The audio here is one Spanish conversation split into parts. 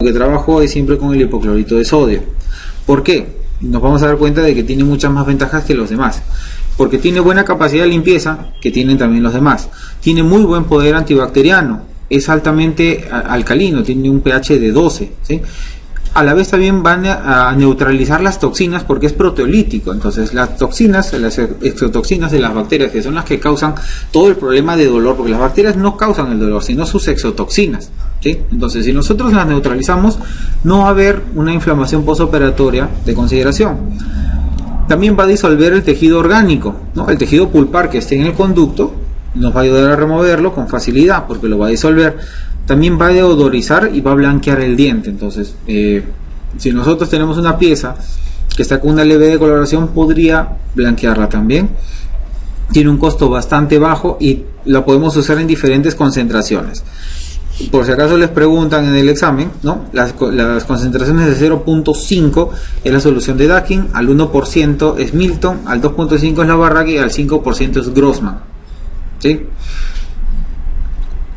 que trabajo es siempre con el hipoclorito de sodio. ¿Por qué? Nos vamos a dar cuenta de que tiene muchas más ventajas que los demás. Porque tiene buena capacidad de limpieza, que tienen también los demás. Tiene muy buen poder antibacteriano. Es altamente alcalino, tiene un pH de 12, ¿sí? A la vez también van a neutralizar las toxinas porque es proteolítico. Entonces las toxinas, las exotoxinas de las bacterias, que son las que causan todo el problema de dolor, porque las bacterias no causan el dolor, sino sus exotoxinas, ¿sí? Entonces si nosotros las neutralizamos, no va a haber una inflamación postoperatoria de consideración. También va a disolver el tejido orgánico, ¿no? El tejido pulpar que esté en el conducto nos va a ayudar a removerlo con facilidad porque lo va a disolver. También va a deodorizar y va a blanquear el diente. Entonces, si nosotros tenemos una pieza que está con una leve decoloración, podría blanquearla también. Tiene un costo bastante bajo y la podemos usar en diferentes concentraciones. Por si acaso les preguntan en el examen, ¿no? Las concentraciones de 0.5 es la solución de Dakin, al 1% es Milton, al 2.5 es la Barraghi y al 5% es Grossman, ¿sí?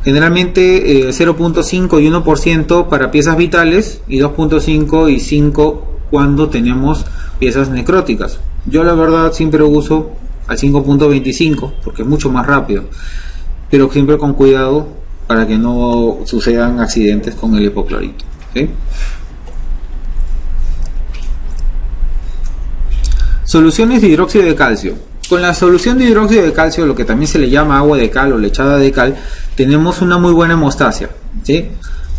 Generalmente 0.5 y 1% para piezas vitales y 2.5 y 5 cuando tenemos piezas necróticas. Yo la verdad siempre uso al 5.25 porque es mucho más rápido, pero siempre con cuidado para que no sucedan accidentes con el hipoclorito, ¿sí? Soluciones de hidróxido de calcio. Con la solución de hidróxido de calcio, lo que también se le llama agua de cal o lechada de cal, tenemos una muy buena hemostasia, ¿sí?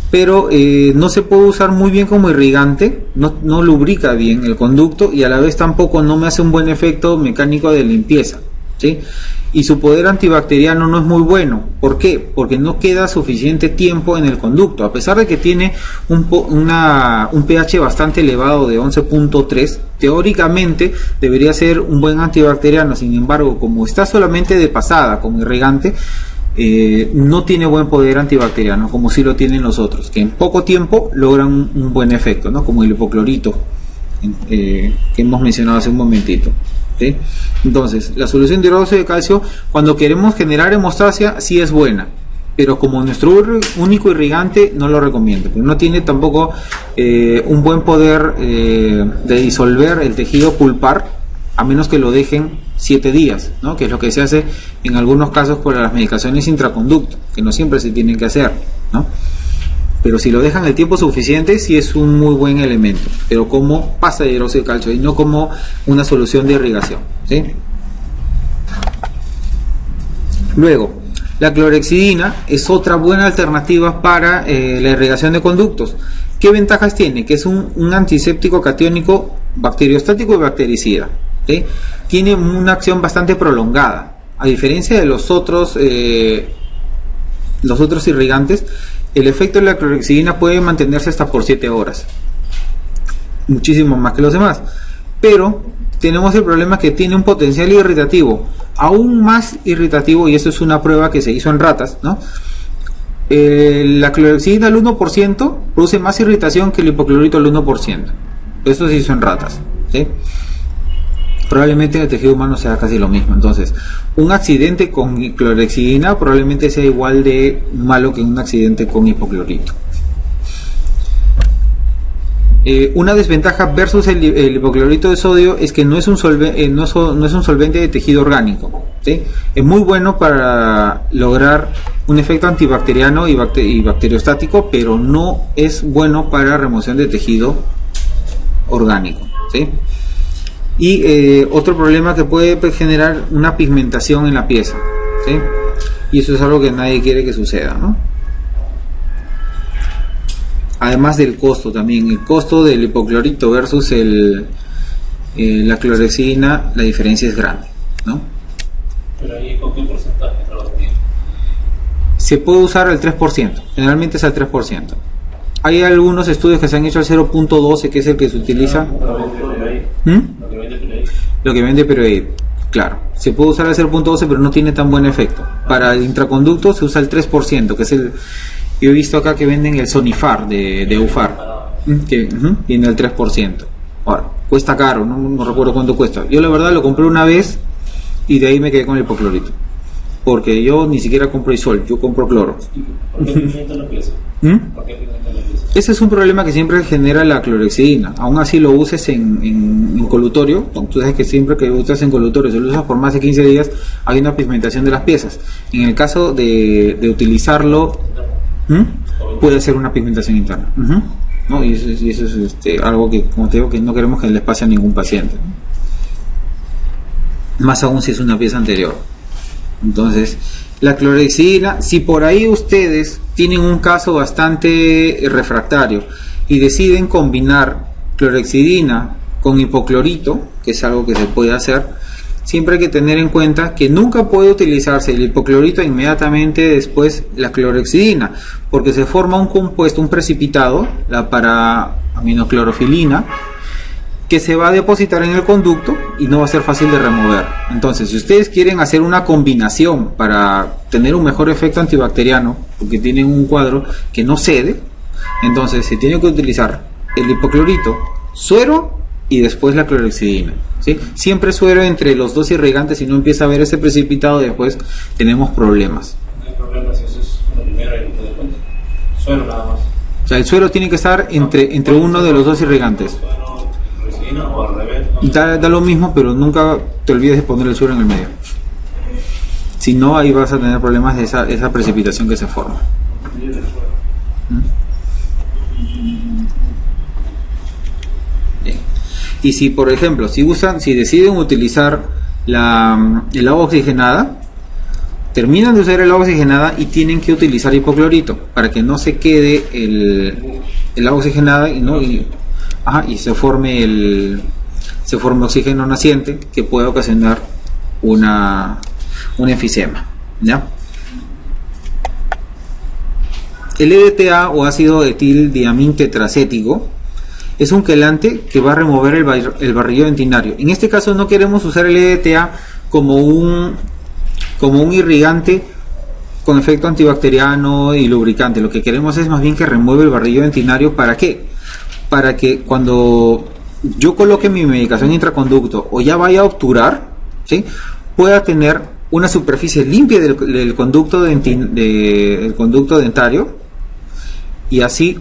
Pero no se puede usar muy bien como irrigante, no lubrica bien el conducto y a la vez tampoco no me hace un buen efecto mecánico de limpieza, ¿sí? Y su poder antibacteriano no es muy bueno. ¿Por qué? Porque no queda suficiente tiempo en el conducto. A pesar de que tiene un pH bastante elevado de 11.3, teóricamente debería ser un buen antibacteriano. Sin embargo, como está solamente de pasada como irrigante, no tiene buen poder antibacteriano, como sí lo tienen los otros, que en poco tiempo logran un buen efecto, ¿no? Como el hipoclorito, que hemos mencionado hace un momentito, ¿sí? Entonces, la solución de hidróxido de calcio, cuando queremos generar hemostasia, sí es buena, pero como nuestro único irrigante, no lo recomiendo, porque no tiene tampoco un buen poder de disolver el tejido pulpar, a menos que lo dejen 7 días, ¿no? Que es lo que se hace en algunos casos por las medicaciones intraconducto, que no siempre se tienen que hacer, ¿no? Pero si lo dejan el tiempo suficiente, sí es un muy buen elemento, pero como pasta de hidróxido de calcio y no como una solución de irrigación, ¿sí? Luego, la clorhexidina es otra buena alternativa para la irrigación de conductos. ¿Qué ventajas tiene? Que es un antiséptico catiónico bacteriostático y bactericida, ¿sí? Tiene una acción bastante prolongada, a diferencia de los otros irrigantes. El efecto de la clorhexidina puede mantenerse hasta por 7 horas, muchísimo más que los demás, pero tenemos el problema que tiene un potencial irritativo, aún más irritativo, y eso es una prueba que se hizo en ratas, ¿no? La clorhexidina al 1% produce más irritación que el hipoclorito al 1%, eso se hizo en ratas, ¿sí? Probablemente en el tejido humano sea casi lo mismo. Entonces, un accidente con clorhexidina probablemente sea igual de malo que un accidente con hipoclorito. Una desventaja versus el hipoclorito de sodio es que no es un solvente de tejido orgánico, ¿sí? Es muy bueno para lograr un efecto antibacteriano y bacteriostático, pero no es bueno para remoción de tejido orgánico, ¿sí? Y otro problema que puede generar una pigmentación en la pieza, ¿sí? Y eso es algo que nadie quiere que suceda, ¿no? Además del costo también, el costo del hipoclorito versus la clorhexidina, la diferencia es grande, ¿no? Pero ahí, ¿con qué porcentaje trabaja bien? Se puede usar al 3%, generalmente es al 3%. Hay algunos estudios que se han hecho al 0.12, que es el que se utiliza. Lo que vende Peroid, claro. Se puede usar al 0.12, pero no tiene tan buen efecto. Para el intraconducto se usa el 3%, que es el... Yo he visto acá que venden el Sonifar de UFAR, que tiene el 3%. Ahora, cuesta caro, no recuerdo cuánto cuesta. Yo la verdad lo compré una vez y de ahí me quedé con el hipoclorito. Porque yo ni siquiera compro isol, yo compro cloro. ¿Por qué pigmenta la pieza? ¿Por qué pigmenta la pieza? Ese es un problema que siempre genera la clorhexidina. Aún así lo uses en colutorio, tú sabes que siempre que usas en colutorio, si lo usas por más de 15 días, hay una pigmentación de las piezas. En el caso de utilizarlo, puede ser una pigmentación interna. ¿No? Y eso es algo que, como te digo, que no queremos que les pase a ningún paciente, ¿no? Más aún si es una pieza anterior. Entonces, la clorhexidina, si por ahí ustedes tienen un caso bastante refractario y deciden combinar clorhexidina con hipoclorito, que es algo que se puede hacer, siempre hay que tener en cuenta que nunca puede utilizarse el hipoclorito inmediatamente después la clorhexidina, porque se forma un compuesto, un precipitado, la para-aminoclorofilina, que se va a depositar en el conducto y no va a ser fácil de remover. Entonces, si ustedes quieren hacer una combinación para tener un mejor efecto antibacteriano, porque tienen un cuadro que no cede, entonces se tiene que utilizar el hipoclorito, suero y después la clorhexidina, ¿sí? Siempre suero entre los dos irrigantes, si no empieza a haber ese precipitado, después tenemos problemas. No hay problema si eso es una primera y no te das cuenta. Suero nada más. O sea, el suero tiene que estar entre uno de los dos irrigantes. O al revés, ¿no? Da lo mismo, pero nunca te olvides de poner el suero en el medio. Si no, ahí vas a tener problemas de esa precipitación que se forma. Bien. Y si, por ejemplo, si deciden utilizar el agua oxigenada, terminan de usar el agua oxigenada y tienen que utilizar hipoclorito para que no se quede el agua oxigenada y se forme oxígeno naciente que puede ocasionar un enfisema, ¿ya? El EDTA o ácido etildiamíntetracético es un quelante que va a remover el barrillo dentinario. En este caso no queremos usar el EDTA como un irrigante con efecto antibacteriano y lubricante. Lo que queremos es más bien que remueva el barrillo dentinario. ¿Para qué? Para que cuando yo coloque mi medicación intraconducto o ya vaya a obturar, ¿sí?, pueda tener una superficie limpia del conducto dentario y así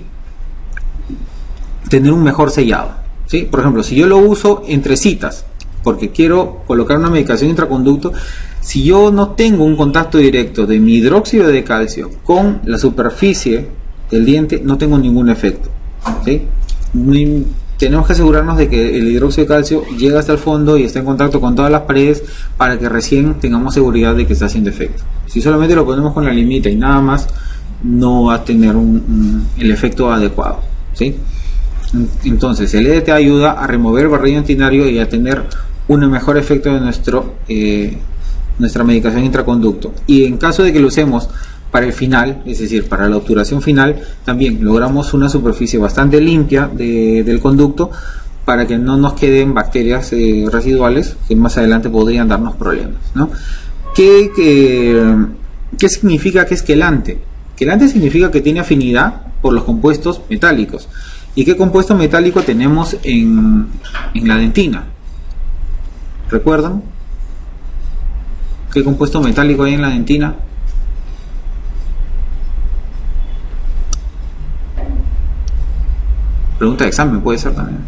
tener un mejor sellado, ¿sí? Por ejemplo, si yo lo uso entre citas porque quiero colocar una medicación intraconducto, si yo no tengo un contacto directo de mi hidróxido de calcio con la superficie del diente, no tengo ningún efecto, ¿sí? Tenemos que asegurarnos de que el hidróxido de calcio llega hasta el fondo y está en contacto con todas las paredes para que recién tengamos seguridad de que está haciendo efecto. Si solamente lo ponemos con la limita y nada más, no va a tener el efecto adecuado, ¿sí? Entonces el EDT ayuda a remover el barrillo dentinario y a tener un mejor efecto de nuestra medicación intraconducto. Y en caso de que lo usemos para el final, es decir, para la obturación final, también logramos una superficie bastante limpia del conducto para que no nos queden bacterias residuales que más adelante podrían darnos problemas, ¿no? ¿Qué significa que es quelante? Quelante significa que tiene afinidad por los compuestos metálicos. ¿Y qué compuesto metálico tenemos en la dentina? ¿Recuerdan? ¿Qué compuesto metálico hay en la dentina? Pregunta de examen puede ser también.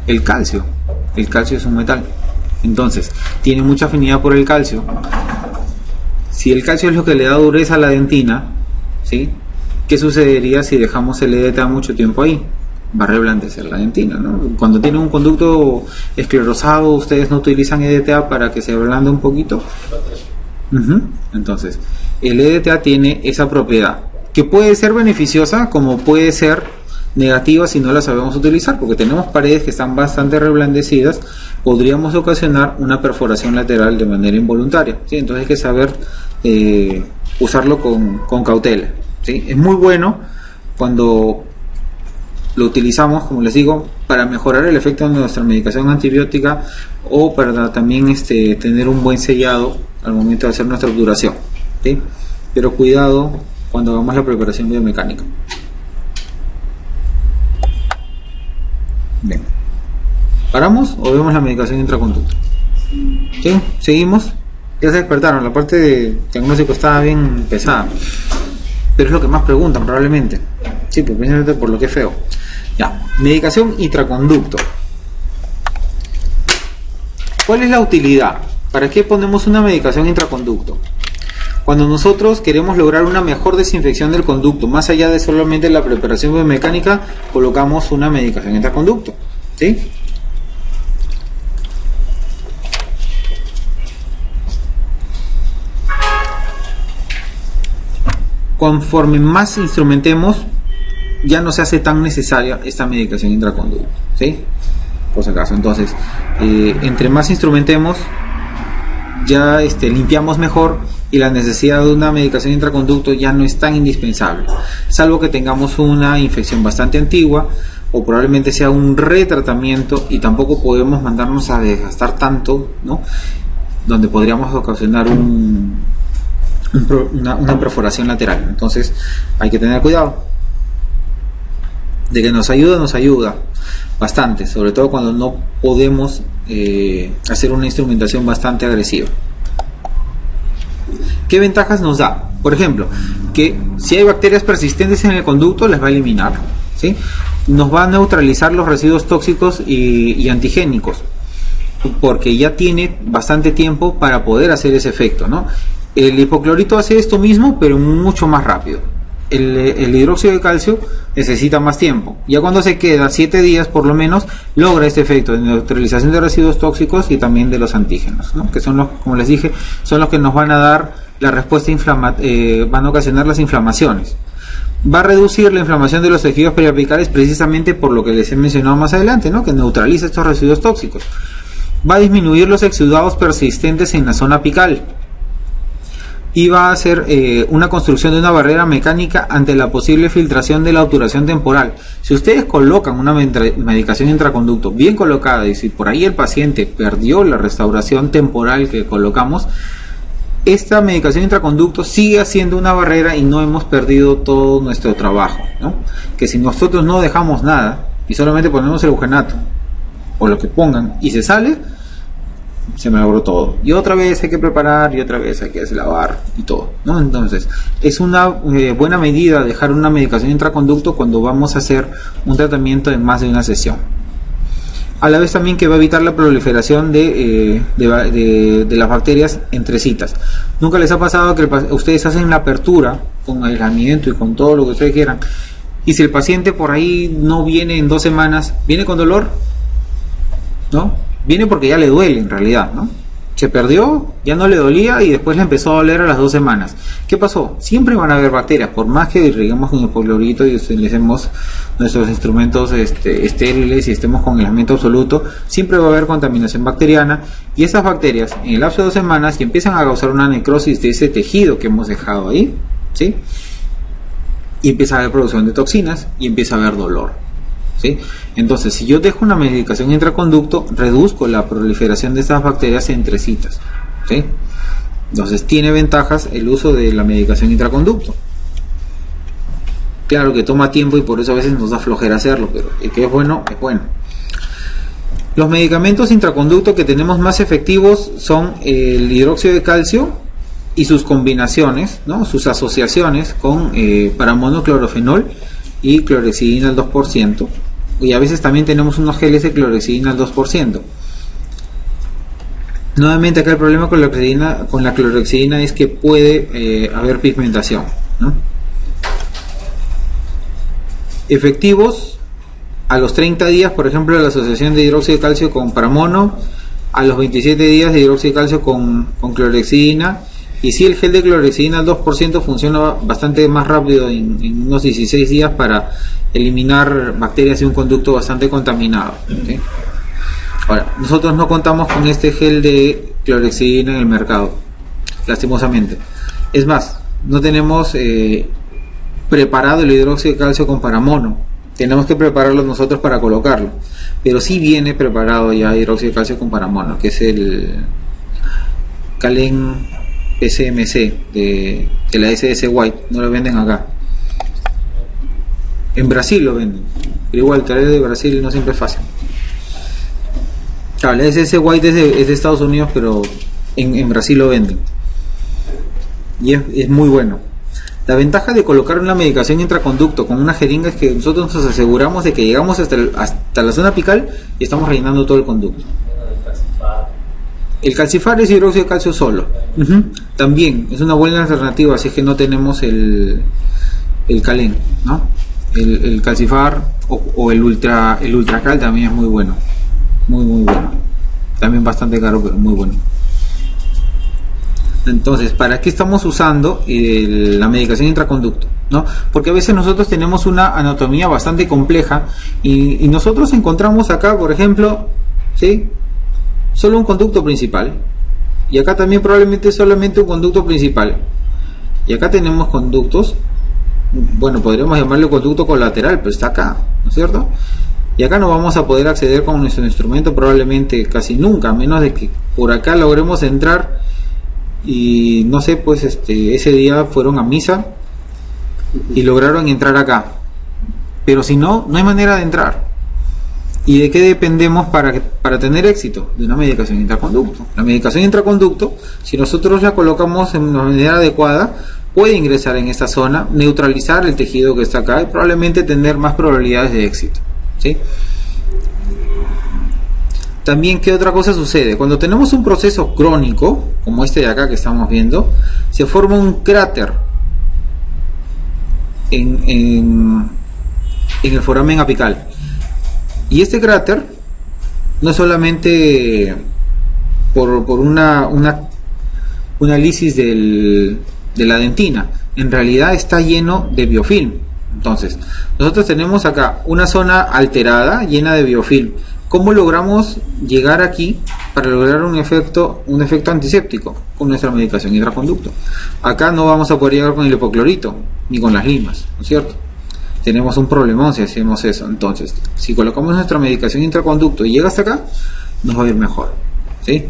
El calcio. El calcio es un metal. Entonces, tiene mucha afinidad por el calcio. Si el calcio es lo que le da dureza a la dentina, ¿sí?, ¿qué sucedería si dejamos el EDTA mucho tiempo ahí? Va a reblandecer la dentina, ¿no? Cuando tiene un conducto esclerosado, ustedes no utilizan EDTA para que se ablande un poquito. Entonces, el EDTA tiene esa propiedad, que puede ser beneficiosa como puede ser negativa si no la sabemos utilizar, porque tenemos paredes que están bastante reblandecidas, podríamos ocasionar una perforación lateral de manera involuntaria, ¿sí? Entonces hay que saber usarlo con cautela, ¿sí? Es muy bueno cuando lo utilizamos, como les digo, para mejorar el efecto de nuestra medicación antibiótica o para también tener un buen sellado al momento de hacer nuestra obturación, ¿sí? Pero cuidado cuando hagamos la preparación biomecánica. Bien. ¿Paramos o vemos la medicación intraconducto? ¿Sí? ¿Seguimos? Ya se despertaron, la parte de diagnóstico estaba bien pesada, pero es lo que más preguntan probablemente. Sí, pues precisamente por lo que es feo. Ya, medicación intraconducto. ¿Cuál es la utilidad? ¿Para qué ponemos una medicación intraconducto? Cuando nosotros queremos lograr una mejor desinfección del conducto, más allá de solamente la preparación biomecánica, colocamos una medicación intraconducto, ¿sí? Conforme más instrumentemos, ya no se hace tan necesaria esta medicación intraconducto, ¿sí? Por si acaso, entonces, entre más instrumentemos, ya limpiamos mejor y la necesidad de una medicación intraconducto ya no es tan indispensable, salvo que tengamos una infección bastante antigua o probablemente sea un retratamiento y tampoco podemos mandarnos a desgastar tanto, ¿no? Donde podríamos ocasionar una perforación lateral. Entonces hay que tener cuidado. De que nos ayuda bastante, sobre todo cuando no podemos hacer una instrumentación bastante agresiva. ¿Qué ventajas nos da? Por ejemplo, que si hay bacterias persistentes en el conducto, las va a eliminar, ¿sí? Nos va a neutralizar los residuos tóxicos y antigénicos, porque ya tiene bastante tiempo para poder hacer ese efecto, ¿no? El hipoclorito hace esto mismo, pero mucho más rápido. El hidróxido de calcio necesita más tiempo. Ya cuando se queda 7 días por lo menos, logra este efecto de neutralización de residuos tóxicos y también de los antígenos, ¿no? Que son los, como les dije, son los que nos van a dar la respuesta van a ocasionar las inflamaciones. Va a reducir la inflamación de los tejidos periapicales precisamente por lo que les he mencionado más adelante, ¿no? Que neutraliza estos residuos tóxicos. Va a disminuir los exudados persistentes en la zona apical. Y va a hacer una construcción de una barrera mecánica ante la posible filtración de la obturación temporal. Si ustedes colocan una medicación intraconducto bien colocada y si por ahí el paciente perdió la restauración temporal que colocamos, esta medicación intraconducto sigue haciendo una barrera y no hemos perdido todo nuestro trabajo, ¿no? Que si nosotros no dejamos nada y solamente ponemos el eugenato o lo que pongan y se sale, se me logró todo. Y otra vez hay que preparar y otra vez hay que deslavar y todo, ¿no? Entonces, es una buena medida dejar una medicación intraconducto cuando vamos a hacer un tratamiento en más de una sesión. A la vez también que va a evitar la proliferación de las bacterias entre citas. ¿Nunca les ha pasado que ustedes hacen la apertura con aislamiento y con todo lo que ustedes quieran? Y si el paciente por ahí no viene en 2 semanas, ¿viene con dolor? ¿No? Viene porque ya le duele en realidad, ¿no? Se perdió, ya no le dolía y después le empezó a doler a las 2 semanas. ¿Qué pasó? Siempre van a haber bacterias, por más que irriguemos con hipoclorito y utilicemos nuestros instrumentos estériles y estemos con aislamiento absoluto, siempre va a haber contaminación bacteriana y esas bacterias en el lapso de 2 semanas y empiezan a causar una necrosis de ese tejido que hemos dejado ahí, ¿sí? Y empieza a haber producción de toxinas y empieza a haber dolor, ¿sí? Entonces, si yo dejo una medicación intraconducto, reduzco la proliferación de estas bacterias entre citas, ¿sí? Entonces, tiene ventajas el uso de la medicación intraconducto. Claro que toma tiempo y por eso a veces nos da flojera hacerlo, pero el que es bueno, es bueno. Los medicamentos intraconducto que tenemos más efectivos son el hidróxido de calcio y sus combinaciones, ¿no? Sus asociaciones con paramonoclorofenol y clorhexidina al 2%, y a veces también tenemos unos geles de clorhexidina al 2%. Nuevamente acá el problema con la clorhexidina es que puede haber pigmentación, ¿no? Efectivos a los 30 días, por ejemplo, la asociación de hidróxido de calcio con paramono, a los 27 días de hidróxido de calcio con clorhexidina. Y si el gel de clorhexidina al 2% funciona bastante más rápido, en unos 16 días, para eliminar bacterias de un conducto bastante contaminado, ¿sí? Ahora, nosotros no contamos con este gel de clorhexidina en el mercado, lastimosamente. Es más, no tenemos preparado el hidróxido de calcio con paramono. Tenemos que prepararlo nosotros para colocarlo. Pero sí viene preparado ya hidróxido de calcio con paramono, que es el Calen SMC de la SS White. No lo venden acá. En Brasil lo venden, pero igual traer de Brasil no siempre es fácil. Claro, la SS White es de Estados Unidos, pero en Brasil lo venden y es muy bueno. La ventaja de colocar una medicación intraconducto con una jeringa es que nosotros nos aseguramos de que llegamos hasta la zona apical y estamos rellenando todo el conducto. El calcifar es hidróxido de calcio solo. También es una buena alternativa si es que no tenemos el calén, ¿no? El calcifar o el ultracal también es muy bueno. Muy bueno. También bastante caro, pero muy bueno. Entonces, ¿para qué estamos usando la medicación intraconducto? ¿No? Porque a veces nosotros tenemos una anatomía bastante compleja y nosotros encontramos acá, por ejemplo, ¿sí?, solo un conducto principal, y acá también probablemente solamente un conducto principal, y acá tenemos conductos, bueno, podríamos llamarlo conducto colateral, pero está acá, ¿no es cierto? Y acá no vamos a poder acceder con nuestro instrumento probablemente casi nunca, a menos de que por acá logremos entrar y no sé, pues ese día fueron a misa y lograron entrar acá, pero si no, no hay manera de entrar. ¿Y de qué dependemos para tener éxito? De una medicación intraconducto. La medicación intraconducto, si nosotros la colocamos en una manera adecuada, puede ingresar en esta zona, neutralizar el tejido que está acá y probablemente tener más probabilidades de éxito, ¿sí? También, ¿qué otra cosa sucede? Cuando tenemos un proceso crónico, como este de acá que estamos viendo, se forma un cráter en el foramen apical. Y este cráter no es solamente por una lisis de la dentina, en realidad está lleno de biofilm. Entonces, nosotros tenemos acá una zona alterada, llena de biofilm. ¿Cómo logramos llegar aquí para lograr un efecto antiséptico con nuestra medicación intraconducto? Acá no vamos a poder llegar con el hipoclorito ni con las limas, ¿no es cierto? Tenemos un problemón si hacemos eso. Entonces, si colocamos nuestra medicación intraconducto y llega hasta acá, nos va a ir mejor, ¿sí?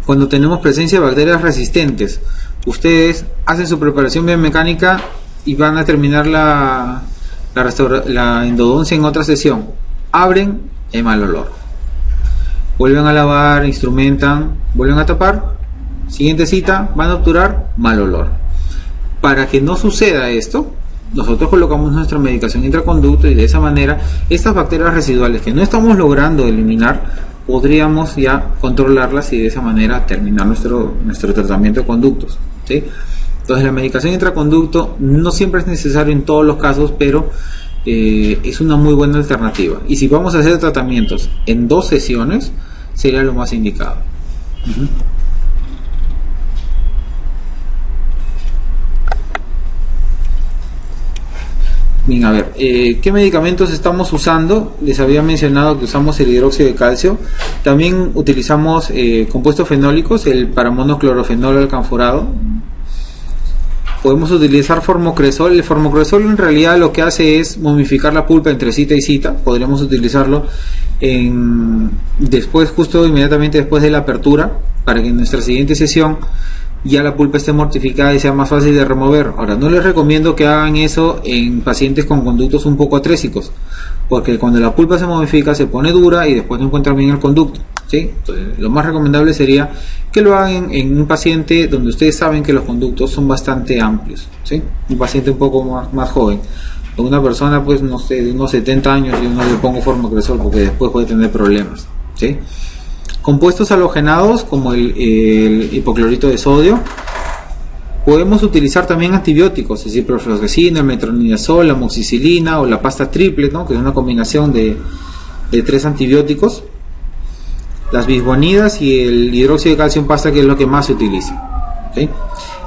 Cuando tenemos presencia de bacterias resistentes, ustedes hacen su preparación biomecánica y van a terminar la endodoncia en otra sesión. Abren, hay mal olor. Vuelven a lavar, instrumentan, vuelven a tapar. Siguiente cita, van a obturar, mal olor. Para que no suceda esto, nosotros colocamos nuestra medicación intraconducto y de esa manera estas bacterias residuales que no estamos logrando eliminar, podríamos ya controlarlas y de esa manera terminar nuestro tratamiento de conductos, ¿sí? Entonces la medicación intraconducto no siempre es necesario en todos los casos, pero es una muy buena alternativa. Y si vamos a hacer tratamientos en 2 sesiones, sería lo más indicado. Bien, a ver, ¿qué medicamentos estamos usando? Les había mencionado que usamos el hidróxido de calcio. También utilizamos compuestos fenólicos, el paramonoclorofenol alcanforado. Podemos utilizar formocresol. El formocresol en realidad lo que hace es momificar la pulpa entre cita y cita. Podríamos utilizarlo justo inmediatamente después de la apertura, para que en nuestra siguiente sesión ya la pulpa esté mortificada y sea más fácil de remover. Ahora, no les recomiendo que hagan eso en pacientes con conductos un poco atrésicos, porque cuando la pulpa se momifica se pone dura y después no encuentran bien el conducto, ¿sí? Entonces, lo más recomendable sería que lo hagan en un paciente donde ustedes saben que los conductos son bastante amplios, ¿sí? Un paciente un poco más joven. Una persona, pues, no sé, de unos 70 años, yo no le pongo formocresol porque después puede tener problemas, ¿sí? Compuestos halogenados como el hipoclorito de sodio. Podemos utilizar también antibióticos, es decir, ciprofloxacina, el metronidazol, la amoxicilina o la pasta triple, ¿no?, que es una combinación de 3 antibióticos. Las bisbonidas y el hidróxido de calcio en pasta, que es lo que más se utiliza, ¿sí?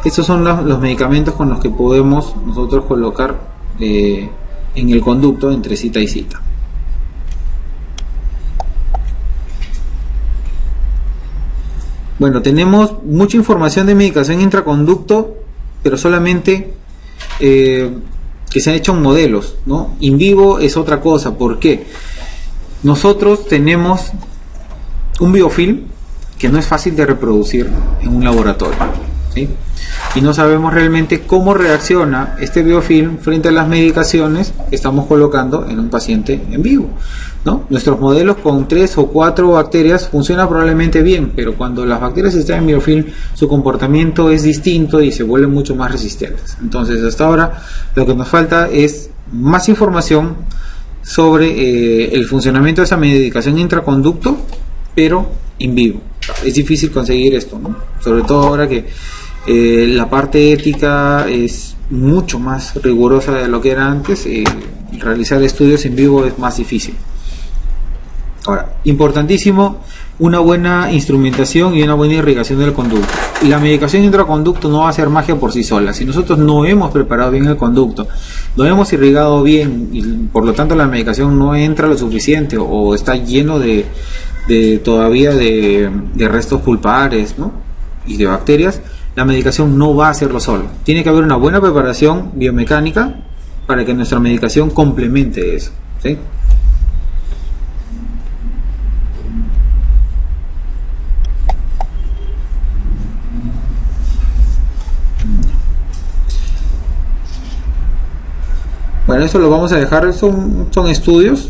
Estos son los medicamentos con los que podemos nosotros colocar en el conducto entre cita y cita. Bueno, tenemos mucha información de medicación intraconducto, pero solamente que se han hecho en modelos, ¿no? In vivo es otra cosa. ¿Por qué? Nosotros tenemos un biofilm que no es fácil de reproducir en un laboratorio, ¿sí? y no sabemos realmente cómo reacciona este biofilm frente a las medicaciones que estamos colocando en un paciente en vivo, ¿no? Nuestros modelos con 3 o 4 bacterias funcionan probablemente bien, pero cuando las bacterias están en biofilm, su comportamiento es distinto y se vuelven mucho más resistentes. Entonces, hasta ahora lo que nos falta es más información sobre el funcionamiento de esa medicación intraconducto, pero en vivo. Es difícil conseguir esto, ¿no? Sobre todo ahora que la parte ética es mucho más rigurosa de lo que era antes. Realizar estudios en vivo es más difícil. Ahora, importantísimo, una buena instrumentación y una buena irrigación del conducto. La medicación intraconducto no va a ser magia por sí sola. Si nosotros no hemos preparado bien el conducto, no hemos irrigado bien y por lo tanto la medicación no entra lo suficiente o está lleno de todavía de restos pulpares, ¿no? Y de bacterias, la medicación no va a hacerlo solo. Tiene que haber una buena preparación biomecánica para que nuestra medicación complemente eso, ¿sí? Bueno, eso lo vamos a dejar, son estudios,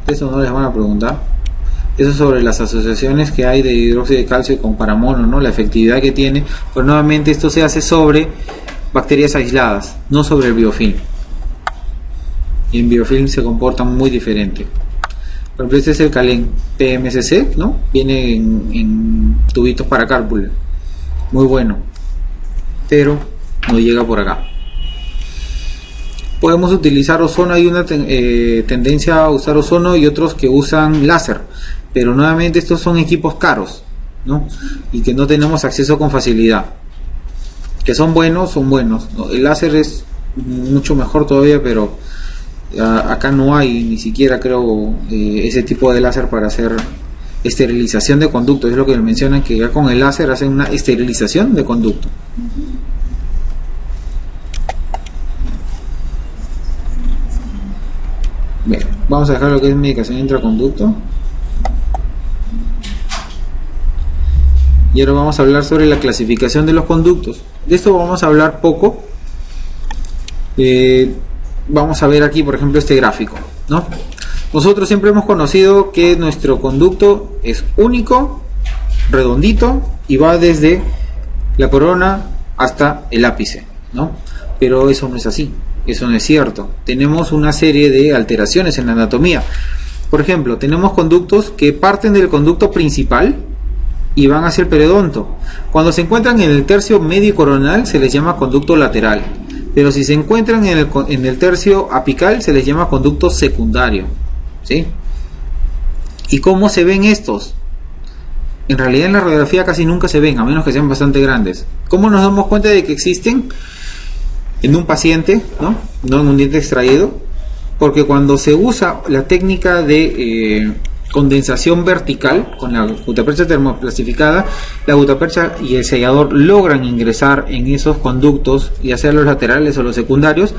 eso no les van a preguntar. Eso sobre las asociaciones que hay de hidróxido de calcio con paramono, ¿no? La efectividad que tiene, pero nuevamente esto se hace sobre bacterias aisladas, no sobre el biofilm. Y en biofilm se comportan muy diferente. Por ejemplo, este es el Calen PMCC, ¿no? Viene en tubitos para cárpula, muy bueno, pero no llega por acá. Podemos utilizar ozono, hay una tendencia a usar ozono y otros que usan láser, pero nuevamente estos son equipos caros, ¿no? Y que no tenemos acceso con facilidad. Que son buenos, ¿no? El láser es mucho mejor todavía, pero acá no hay ni siquiera, creo, ese tipo de láser para hacer esterilización de conducto. Es lo que mencionan, que ya con el láser hacen una esterilización de conducto. Bien, vamos a dejar lo que es medicación intraconducto. Y ahora vamos a hablar sobre la clasificación de los conductos. De esto vamos a hablar poco. Vamos a ver aquí, por ejemplo, este gráfico, ¿no? Nosotros siempre hemos conocido que nuestro conducto es único, redondito y va desde la corona hasta el ápice, ¿no? Pero eso no es así. Eso no es cierto. Tenemos una serie de alteraciones en la anatomía. Por ejemplo, tenemos conductos que parten del conducto principal y van hacia el periodonto. Cuando se encuentran en el tercio medio coronal se les llama conducto lateral, pero si se encuentran en el tercio apical se les llama conducto secundario, ¿sí? ¿Y cómo se ven estos? En realidad en la radiografía casi nunca se ven, a menos que sean bastante grandes. ¿Cómo nos damos cuenta de que existen? En un paciente, no en un diente extraído, porque cuando se usa la técnica de condensación vertical con la gutapercha termoplastificada, la gutapercha y el sellador logran ingresar en esos conductos, ya sea los laterales o los secundarios,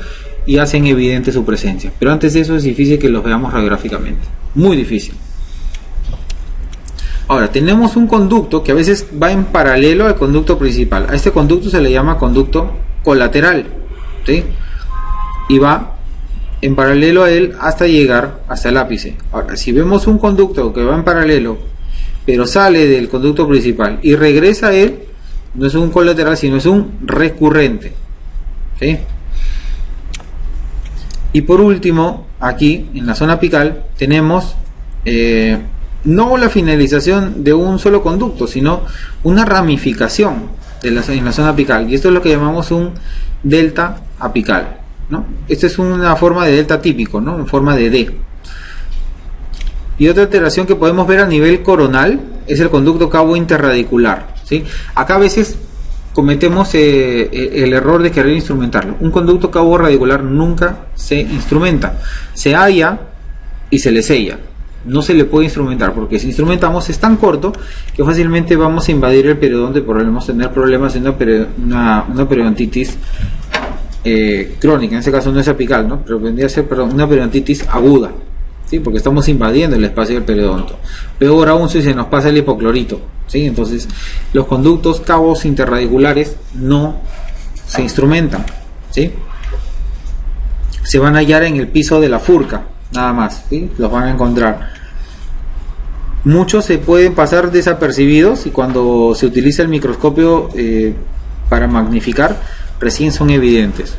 y hacen evidente su presencia. Pero antes de eso es difícil que los veamos radiográficamente, muy difícil. Ahora, tenemos un conducto que a veces va en paralelo al conducto principal. A este conducto se le llama conducto colateral, ¿sí? Y va en paralelo a él hasta llegar hasta el ápice. Ahora, si vemos un conducto que va en paralelo, pero sale del conducto principal y regresa a él, no es un colateral, sino es un recurrente, ¿sí? Y por último, aquí en la zona apical tenemos no la finalización de un solo conducto, sino una ramificación en la zona apical, y esto es lo que llamamos un delta apical, ¿no? Esta es una forma de delta típico, ¿no? En forma de D. Y otra alteración que podemos ver a nivel coronal es el conducto cabo interradicular, ¿sí? Acá a veces cometemos el error de querer instrumentarlo. Un conducto cabo radicular nunca se instrumenta, se halla y se le sella. No se le puede instrumentar, porque si instrumentamos es tan corto que fácilmente vamos a invadir el periodonto y podemos tener problemas de una periodontitis crónica. En este caso no es apical, ¿no? Pero vendría a ser una periodontitis aguda, ¿sí? Porque estamos invadiendo el espacio del periodonto. Peor aún si se nos pasa el hipoclorito, ¿sí? Entonces los conductos cabos interradiculares no se instrumentan, ¿sí? Se van a hallar en el piso de la furca, nada más, ¿sí? Los van a encontrar. Muchos se pueden pasar desapercibidos y cuando se utiliza el microscopio para magnificar, recién son evidentes.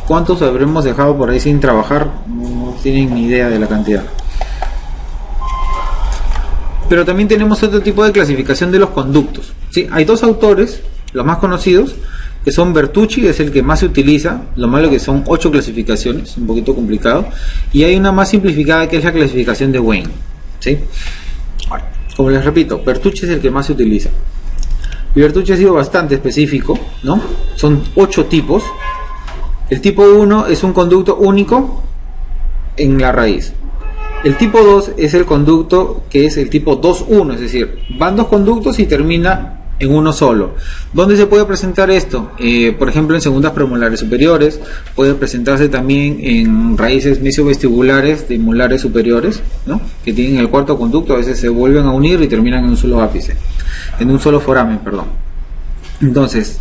¿Cuántos habremos dejado por ahí sin trabajar? No tienen ni idea de la cantidad. Pero también tenemos otro tipo de clasificación de los conductos, ¿sí? Hay dos autores, los más conocidos, que son Bertucci, es el que más se utiliza. Lo malo que son 8 clasificaciones, un poquito complicado, y hay una más simplificada que es la clasificación de Wayne, ¿sí? Ahora, como les repito, Bertucci es el que más se utiliza, y Bertucci ha sido bastante específico, ¿no? Son 8 tipos. El tipo 1 es un conducto único en la raíz. El tipo 2 es el conducto que es el tipo 2-1, es decir, van 2 conductos y termina en uno solo. ¿Dónde se puede presentar esto? Por ejemplo, en segundas premolares superiores, puede presentarse también en raíces mesiovestibulares de molares superiores, ¿no? Que tienen el cuarto conducto, a veces se vuelven a unir y terminan en un solo ápice, en un solo foramen, perdón. Entonces,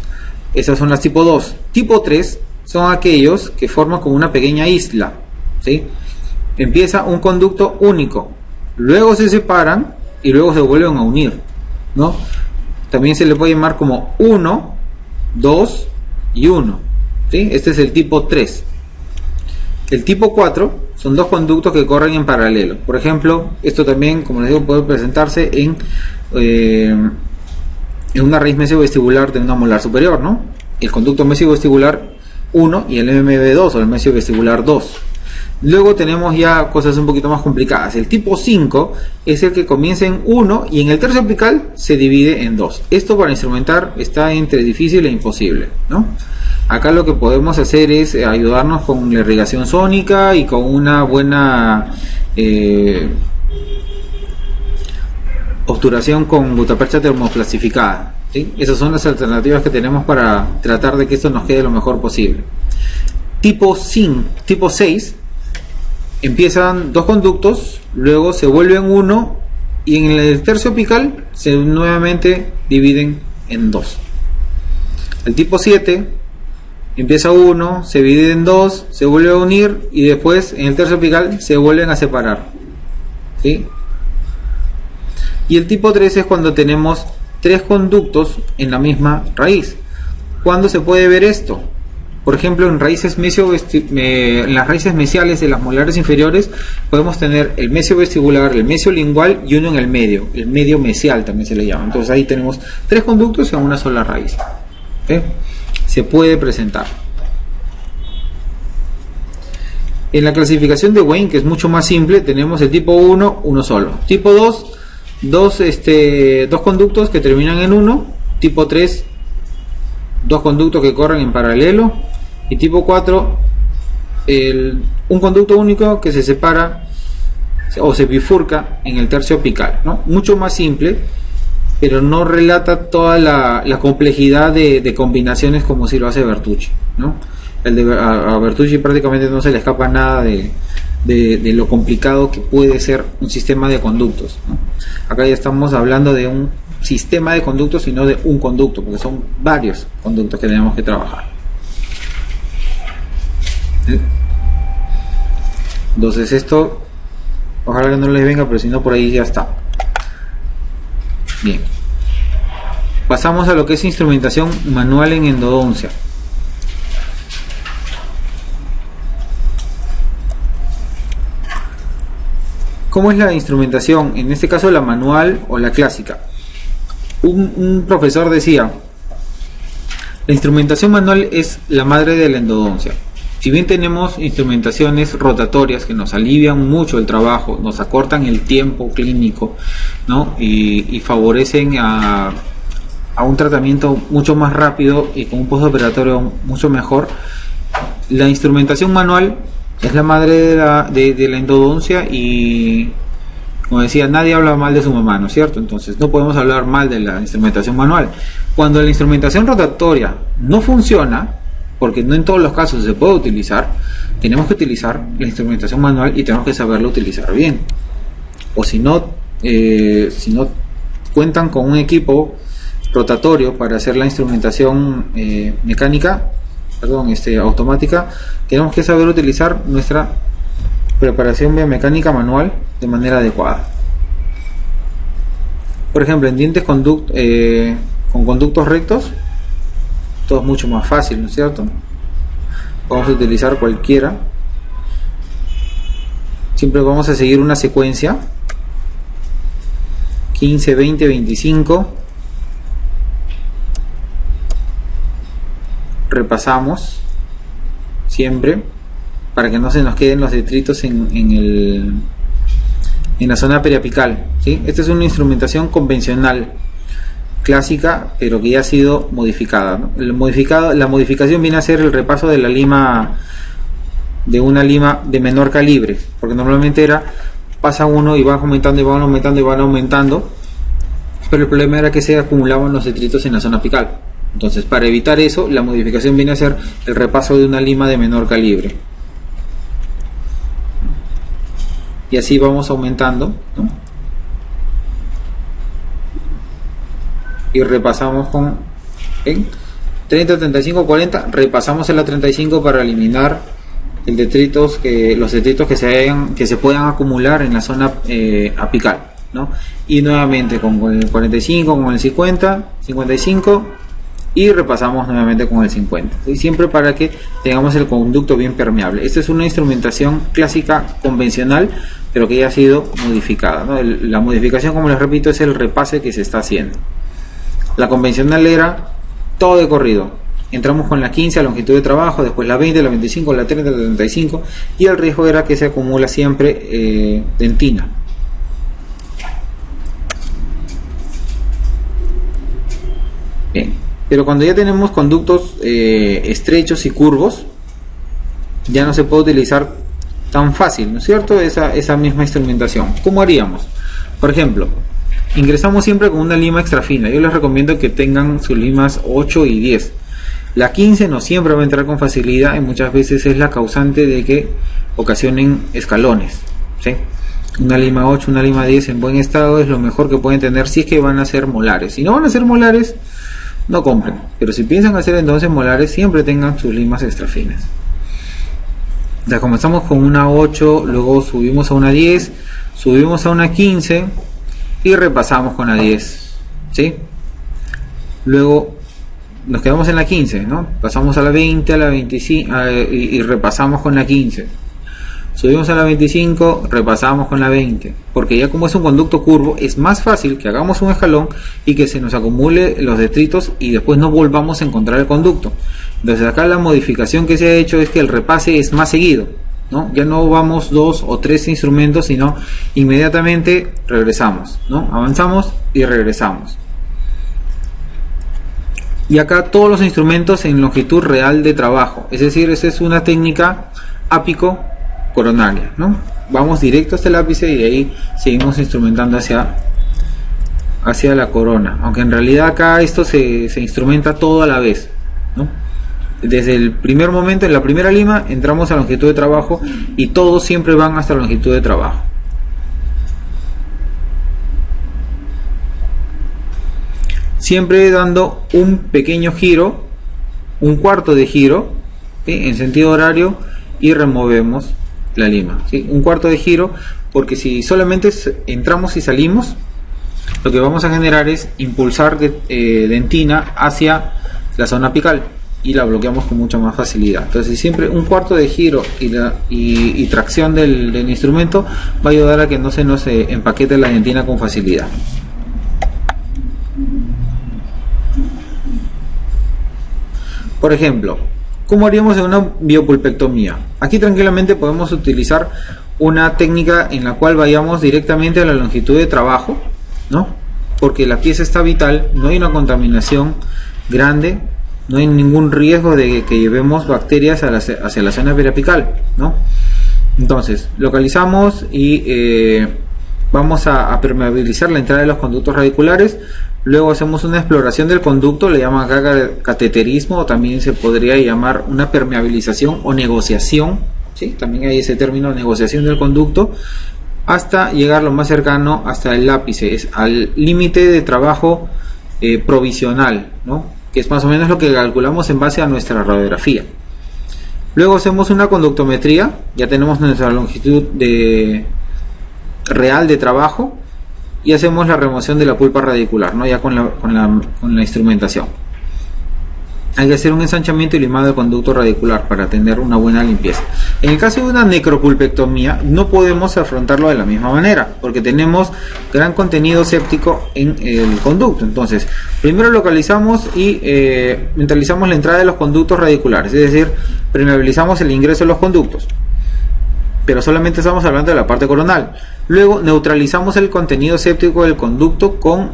esas son las tipo 2. Tipo 3 son aquellos que forman como una pequeña isla, ¿sí? Empieza un conducto único, luego se separan y luego se vuelven a unir, ¿no? También se le puede llamar como 1, 2 y 1, ¿sí? Este es el tipo 3. El tipo 4 son 2 conductos que corren en paralelo. Por ejemplo, esto también, como les digo, puede presentarse en una raíz mesiovestibular de una molar superior, ¿no? El conducto mesiovestibular 1 y el MMB2 o el mesiovestibular 2. Luego tenemos ya cosas un poquito más complicadas. El tipo 5 es el que comienza en 1 y en el tercio apical se divide en 2. Esto para instrumentar está entre difícil e imposible, ¿no? Acá lo que podemos hacer es ayudarnos con la irrigación sónica y con una buena obturación con gutapercha termoplastificada, ¿sí? Esas son las alternativas que tenemos para tratar de que esto nos quede lo mejor posible. Tipo 6 empiezan 2 conductos, luego se vuelven 1 y en el tercio apical se nuevamente dividen en 2. El tipo 7 empieza 1, se divide en 2, se vuelve a unir y después en el tercio apical se vuelven a separar, ¿sí? Y el tipo 3 es cuando tenemos 3 conductos en la misma raíz. ¿Cuándo se puede ver esto? Por ejemplo, en las raíces mesiales de las molares inferiores podemos tener el mesiovestibular, el mesiolingual y uno en el medio mesial también se le llama. Entonces ahí tenemos 3 conductos en una sola raíz, ¿sí? Se puede presentar. En la clasificación de Wayne, que es mucho más simple, tenemos el tipo 1, uno solo. Tipo 2, dos conductos que terminan en 1. Tipo 3, 2 conductos que corren en paralelo. Y tipo 4, un conducto único que se separa o se bifurca en el tercio apical, ¿no? Mucho más simple, pero no relata toda la complejidad de combinaciones como si lo hace Bertucci, ¿no? A Bertucci prácticamente no se le escapa nada de lo complicado que puede ser un sistema de conductos, ¿no? Acá ya estamos hablando de un sistema de conductos y no de un conducto, porque son varios conductos que tenemos que trabajar. Entonces esto ojalá que no les venga, pero si no por ahí ya está. Bien, pasamos a lo que es instrumentación manual en endodoncia. ¿Cómo es la instrumentación? En este caso la manual o la clásica. Un profesor decía: la instrumentación manual es la madre de la endodoncia. Si bien tenemos instrumentaciones rotatorias que nos alivian mucho el trabajo, nos acortan el tiempo clínico, ¿no? y favorecen a un tratamiento mucho más rápido y con un postoperatorio mucho mejor, la instrumentación manual es la madre de la endodoncia y, como decía, nadie habla mal de su mamá, ¿no es cierto? Entonces no podemos hablar mal de la instrumentación manual. Cuando la instrumentación rotatoria no funciona, porque no en todos los casos se puede utilizar, tenemos que utilizar la instrumentación manual y tenemos que saberlo utilizar bien. O si no cuentan con un equipo rotatorio para hacer la instrumentación automática, tenemos que saber utilizar nuestra preparación biomecánica manual de manera adecuada. Por ejemplo, en dientes con conductos rectos, todo es mucho más fácil, ¿no es cierto? Vamos a utilizar cualquiera. Siempre vamos a seguir una secuencia: 15, 20, 25. Repasamos siempre para que no se nos queden los detritos en la zona periapical, ¿sí? Esta es una instrumentación convencional, clásica, pero que ya ha sido modificada, ¿no? La modificación viene a ser el repaso de la lima, de una lima de menor calibre, porque normalmente pasa uno y van aumentando y van aumentando y van aumentando, pero el problema era que se acumulaban los detritos en la zona apical. Entonces, para evitar eso, la modificación viene a ser el repaso de una lima de menor calibre. Y así vamos aumentando, ¿no? Y repasamos con 30, 35, 40. Repasamos en la 35 para eliminar los detritos que se puedan acumular en la zona apical, ¿no? Y nuevamente con el 45, con el 50, 55. Y repasamos nuevamente con el 50, y siempre para que tengamos el conducto bien permeable. Esta es una instrumentación clásica convencional, pero que ya ha sido modificada, ¿no? La modificación, como les repito, es el repase que se está haciendo. La convencional era todo de corrido. Entramos con la 15 a longitud de trabajo, después la 20, la 25, la 30, la 35, y el riesgo era que se acumula siempre dentina. Bien. Pero cuando ya tenemos conductos estrechos y curvos, ya no se puede utilizar tan fácil, ¿no es cierto?, esa misma instrumentación. ¿Cómo haríamos? Por ejemplo, ingresamos siempre con una lima extra fina. Yo les recomiendo que tengan sus limas 8 y 10. La 15 no siempre va a entrar con facilidad y muchas veces es la causante de que ocasionen escalones, ¿sí? Una lima 8, una lima 10 en buen estado es lo mejor que pueden tener si es que van a ser molares. Si no van a ser molares, no compren, pero si piensan hacer entonces molares, siempre tengan sus limas extra finas. Ya comenzamos con una 8, luego subimos a una 10, subimos a una 15 y repasamos con la 10, ¿sí? Luego nos quedamos en la 15, ¿no? Pasamos a la 20, a la 25 y repasamos con la 15. Subimos a la 25, repasamos con la 20, porque ya como es un conducto curvo, es más fácil que hagamos un escalón y que se nos acumule los detritos y después no volvamos a encontrar el conducto. Entonces acá la modificación que se ha hecho es que el repase es más seguido, ¿no? Ya no vamos 2 o 3 instrumentos, sino inmediatamente regresamos, ¿no? Avanzamos y regresamos. Y acá todos los instrumentos en longitud real de trabajo, es decir, esa es una técnica ápico coronaria, ¿no? Vamos directo hasta el ápice y de ahí seguimos instrumentando hacia la corona, aunque en realidad acá esto se instrumenta todo a la vez, ¿no? Desde el primer momento, en la primera lima, entramos a longitud de trabajo y todos siempre van hasta longitud de trabajo. Siempre dando un pequeño giro, un cuarto de giro, ¿sí?, en sentido horario, y removemos la lima, ¿sí? Un cuarto de giro, porque si solamente entramos y salimos, lo que vamos a generar es impulsar dentina hacia la zona apical y la bloqueamos con mucha más facilidad. Entonces siempre un cuarto de giro y tracción del instrumento va a ayudar a que no se nos empaquete la dentina con facilidad. Por ejemplo, ¿cómo haríamos en una biopulpectomía? Aquí tranquilamente podemos utilizar una técnica en la cual vayamos directamente a la longitud de trabajo, ¿no? Porque la pieza está vital, no hay una contaminación grande, no hay ningún riesgo de que llevemos bacterias hacia la zona periapical, ¿no? Entonces, localizamos y vamos a permeabilizar la entrada de los conductos radiculares. Luego hacemos una exploración del conducto, le llaman acá cateterismo, o también se podría llamar una permeabilización o negociación, ¿sí? También hay ese término, negociación del conducto. hasta llegar lo más cercano hasta el ápice, es al límite de trabajo provisional, ¿no? Que es más o menos lo que calculamos en base a nuestra radiografía. Luego hacemos una conductometría, ya tenemos nuestra longitud real de trabajo, y hacemos la remoción de la pulpa radicular, ¿no? Ya con la instrumentación. Hay que hacer un ensanchamiento y limado del conducto radicular para tener una buena limpieza. En el caso de una necropulpectomía no podemos afrontarlo de la misma manera porque tenemos gran contenido séptico en el conducto. Entonces, primero localizamos y mentalizamos la entrada de los conductos radiculares, es decir, permeabilizamos el ingreso de los conductos, pero solamente estamos hablando de la parte coronal. Luego neutralizamos el contenido séptico del conducto con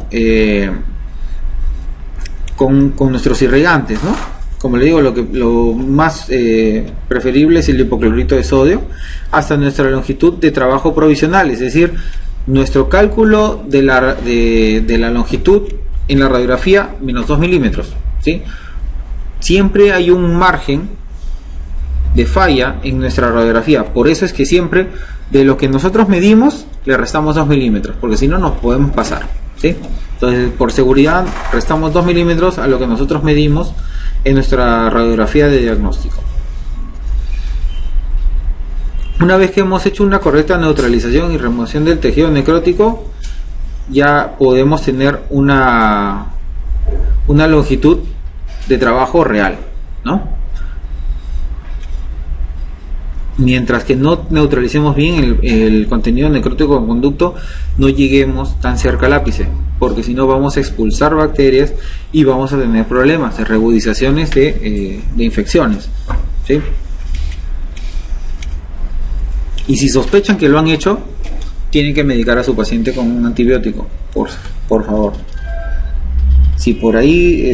nuestros irrigantes, ¿no? Como le digo, lo más preferible es el hipoclorito de sodio hasta nuestra longitud de trabajo provisional, es decir, nuestro cálculo de la longitud en la radiografía menos 2 milímetros, ¿sí? Siempre hay un margen de falla en nuestra radiografía, por eso es que siempre de lo que nosotros medimos le restamos 2 milímetros, porque si no nos podemos pasar, ¿sí? Entonces, por seguridad, restamos 2 milímetros a lo que nosotros medimos en nuestra radiografía de diagnóstico. Una vez que hemos hecho una correcta neutralización y remoción del tejido necrótico, ya podemos tener una longitud de trabajo real, ¿no? Mientras que no neutralicemos bien el contenido necrótico del conducto, no lleguemos tan cerca al ápice, porque si no vamos a expulsar bacterias y vamos a tener problemas de reagudizaciones de infecciones, ¿sí? Y si sospechan que lo han hecho, tienen que medicar a su paciente con un antibiótico, por favor. Si por ahí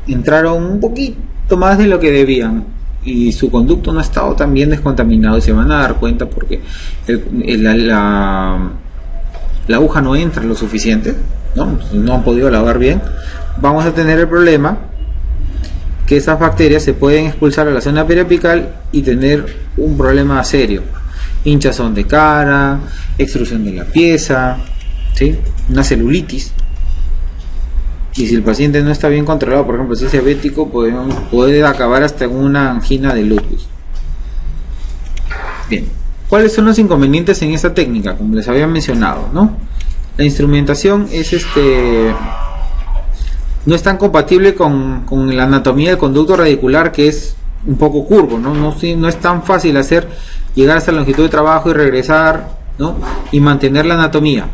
entraron un poquito más de lo que debían y su conducto no ha estado tan bien descontaminado, se van a dar cuenta porque la aguja no entra lo suficiente, no han podido lavar bien. Vamos a tener el problema que esas bacterias se pueden expulsar a la zona periapical y tener un problema serio: hinchazón de cara, extrusión de la pieza, ¿sí? Una celulitis. Y si el paciente no está bien controlado, por ejemplo, si es diabético, puede acabar hasta en una angina de lupus. Bien, ¿cuáles son los inconvenientes en esta técnica? Como les había mencionado, ¿no? La instrumentación no es tan compatible con la anatomía del conducto radicular, que es un poco curvo, ¿no? No es tan fácil llegar a esa longitud de trabajo y regresar, ¿no? Y mantener la anatomía.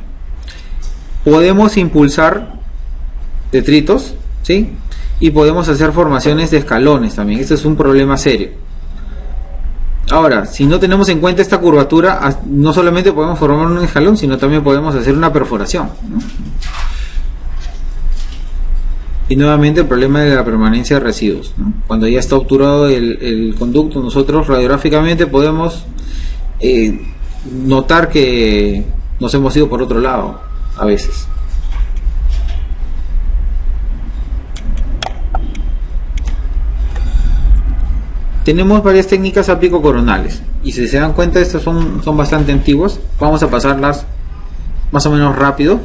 Podemos impulsar detritos, ¿sí? Y podemos hacer formaciones de escalones también. Este es un problema serio. Ahora, si no tenemos en cuenta esta curvatura, no solamente podemos formar un escalón, sino también podemos hacer una perforación, ¿no? Y nuevamente el problema de la permanencia de residuos, ¿no? Cuando ya está obturado el conducto, nosotros radiográficamente podemos notar que nos hemos ido por otro lado a veces. Tenemos varias técnicas apicocoronales y si se dan cuenta, estas son bastante antiguas. Vamos a pasarlas más o menos rápido.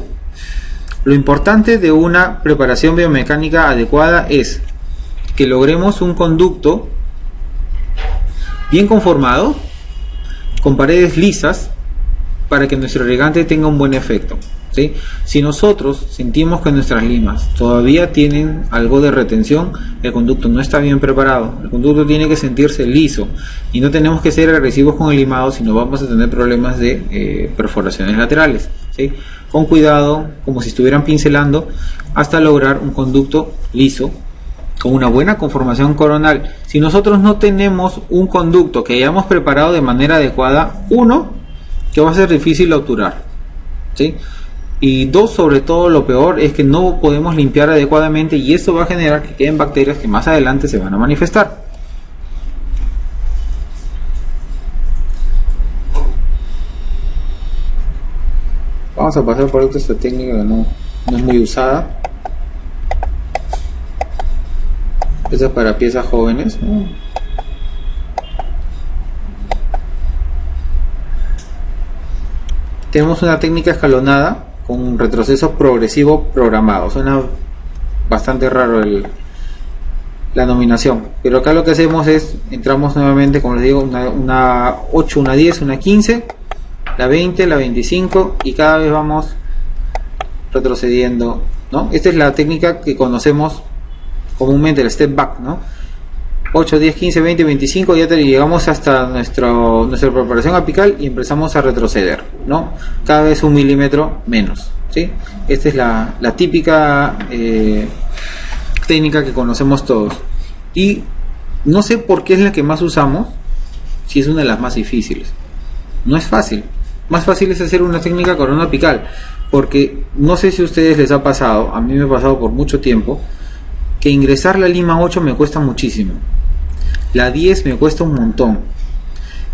Lo importante de una preparación biomecánica adecuada es que logremos un conducto bien conformado, con paredes lisas, para que nuestro irrigante tenga un buen efecto, ¿sí? Si nosotros sentimos que nuestras limas todavía tienen algo de retención, el conducto no está bien preparado. El conducto tiene que sentirse liso y no tenemos que ser agresivos con el limado, sino vamos a tener problemas de perforaciones laterales, ¿sí? Con cuidado, como si estuvieran pincelando, hasta lograr un conducto liso con una buena conformación coronal. Si nosotros no tenemos un conducto que hayamos preparado de manera adecuada, que va a ser difícil obturar, ¿sí? Y dos, sobre todo, lo peor es que no podemos limpiar adecuadamente y eso va a generar que queden bacterias que más adelante se van a manifestar. Vamos a pasar por esta técnica que no es muy usada. Esta es para piezas jóvenes, ¿no? tenemos una técnica escalonada con un retroceso progresivo programado. Suena bastante raro la nominación, pero acá lo que hacemos es, entramos nuevamente, como les digo, una 8, una 10, una 15, la 20, la 25 y cada vez vamos retrocediendo, ¿no? Esta es la técnica que conocemos comúnmente, el step back, ¿no? 8, 10, 15, 20, 25, ya llegamos hasta nuestra preparación apical y empezamos a retroceder, ¿no? Cada vez 1 milímetro menos, ¿sí? Esta es la típica técnica que conocemos todos. Y no sé por qué es la que más usamos, si es una de las más difíciles. No es fácil. Más fácil es hacer una técnica corona apical, porque no sé si a ustedes les ha pasado, a mí me ha pasado por mucho tiempo, que ingresar la lima 8 me cuesta muchísimo. La 10 me cuesta un montón.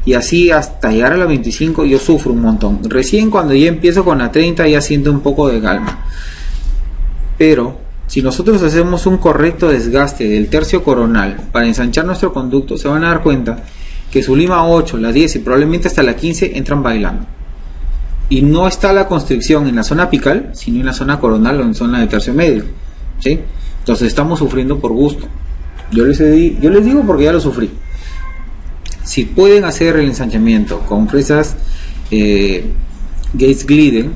Y así hasta llegar a la 25 yo sufro un montón. Recién cuando ya empiezo con la 30 ya siento un poco de calma. Pero si nosotros hacemos un correcto desgaste del tercio coronal para ensanchar nuestro conducto, se van a dar cuenta que su lima 8, la 10 y probablemente hasta la 15 entran bailando. Y no está la constricción en la zona apical, sino en la zona coronal o en zona de tercio medio, ¿sí? Entonces estamos sufriendo por gusto. Yo les digo porque ya lo sufrí. Si pueden hacer el ensanchamiento con fresas Gates Glidden,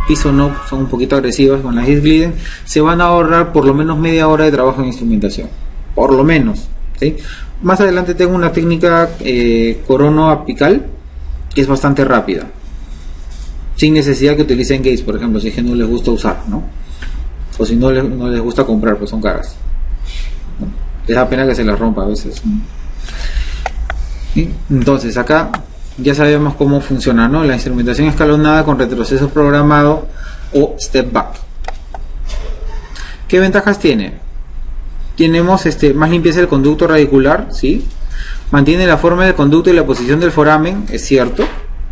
piso no, son un poquito agresivas con las Gates Glidden, se van a ahorrar por lo menos media hora de trabajo en instrumentación. Por lo menos, ¿sí? Más adelante tengo una técnica corono apical que es bastante rápida, sin necesidad que utilicen Gates, por ejemplo, si es que no les gusta usar, ¿no? O si no les gusta comprar, pues son caras, ¿no? Les da pena que se las rompa a veces. ¿Sí? Entonces acá ya sabemos cómo funciona, ¿no? La instrumentación escalonada con retroceso programado o step back. ¿Qué ventajas tiene? Tenemos más limpieza del conducto radicular, ¿sí? Mantiene la forma del conducto y la posición del foramen, es cierto,